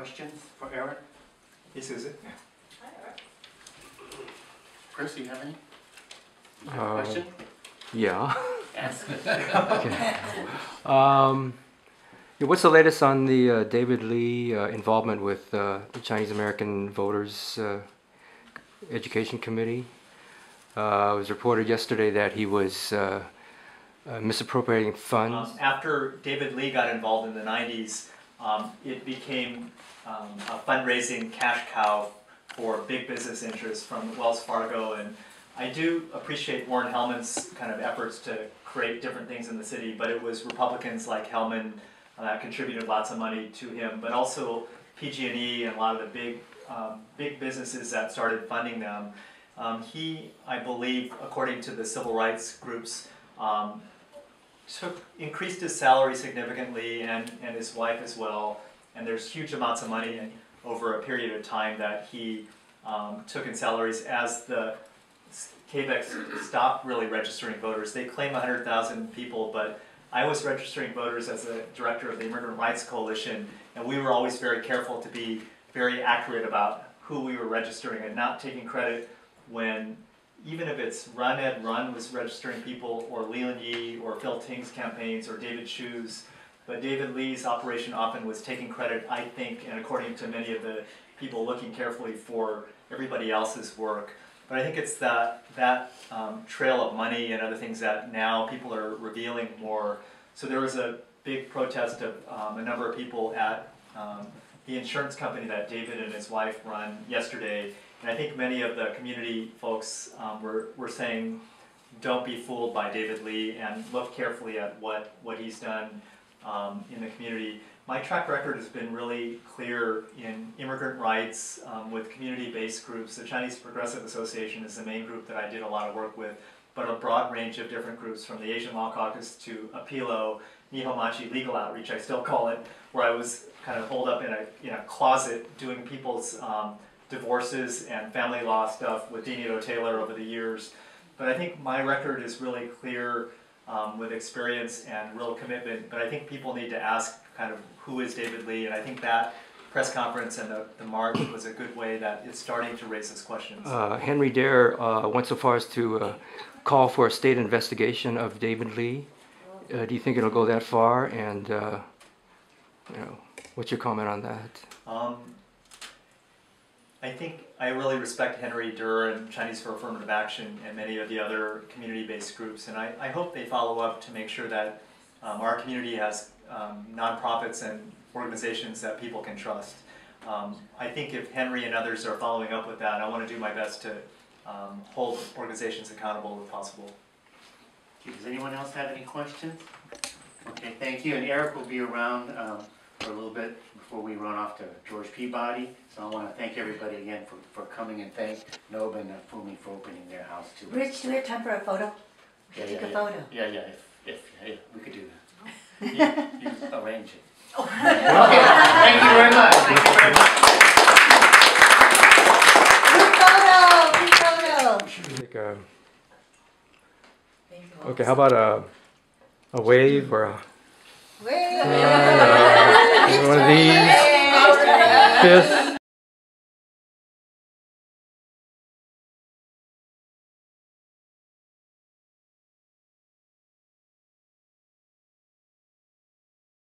questions for Eric? Yes, is it? Hi, Eric. Chris, do you have any question? Yeah. Ask. Okay. Yeah, what's the latest on the David Lee involvement with the Chinese American Voters Education Committee? It was reported yesterday that he was misappropriating funds. After David Lee got involved in the 90s, it became a fundraising cash cow for big business interests from Wells Fargo, and I do appreciate Warren Hellman's kind of efforts to create different things in the city, but it was Republicans like Hellman that contributed lots of money to him, but also PG&E and a lot of the big businesses that started funding them. He, I believe, according to the civil rights groups, increased his salary significantly, and his wife as well, and there's huge amounts of money over a period of time that he took in salaries as the CAVEC stopped really registering voters. They claim 100,000 people, but I was registering voters as a director of the Immigrant Rights Coalition, and we were always very careful to be very accurate about who we were registering and not taking credit when, even if it's Run Ed Run was registering people, or Leland Yee, or Phil Ting's campaigns, or David Chu's, but David Lee's operation often was taking credit, I think, and according to many of the people looking carefully, for everybody else's work. But I think it's that trail of money and other things that now people are revealing more. So there was a big protest of a number of people at the insurance company that David and his wife run yesterday. And I think many of the community folks were saying, don't be fooled by David Lee and look carefully at what he's done in the community. My track record has been really clear in immigrant rights with community-based groups. The Chinese Progressive Association is the main group that I did a lot of work with, but a broad range of different groups, from the Asian Law Caucus to Apilo, Nihonmachi Legal Outreach, I still call it, where I was kind of holed up in a closet doing people's divorces and family law stuff with Dean Taylor over the years. But I think my record is really clear with experience and real commitment, but I think people need to ask kind of who is David Lee, and I think that press conference and the march was a good way that it's starting to raise those questions. Henry Dare went so far as to call for a state investigation of David Lee. Do you think it'll go that far? And you know, what's your comment on that? I think I really respect Henry Durr and Chinese for Affirmative Action and many of the other community-based groups, and I hope they follow up to make sure that our community has nonprofits and organizations that people can trust. I think if Henry and others are following up with that, I want to do my best to hold organizations accountable if possible. Does anyone else have any questions? Okay, thank you. And Eric will be around for a little bit before we run off to George Peabody. So I want to thank everybody again for coming, and thank Nob and Fumi for opening their house too. Rich, do we have time for a photo? Take a photo. Yeah, if we could do that. You arrange it. Okay, thank you very much. Thank you very much. Group photo! Okay, how about a wave or a Wave! one of these? Fist.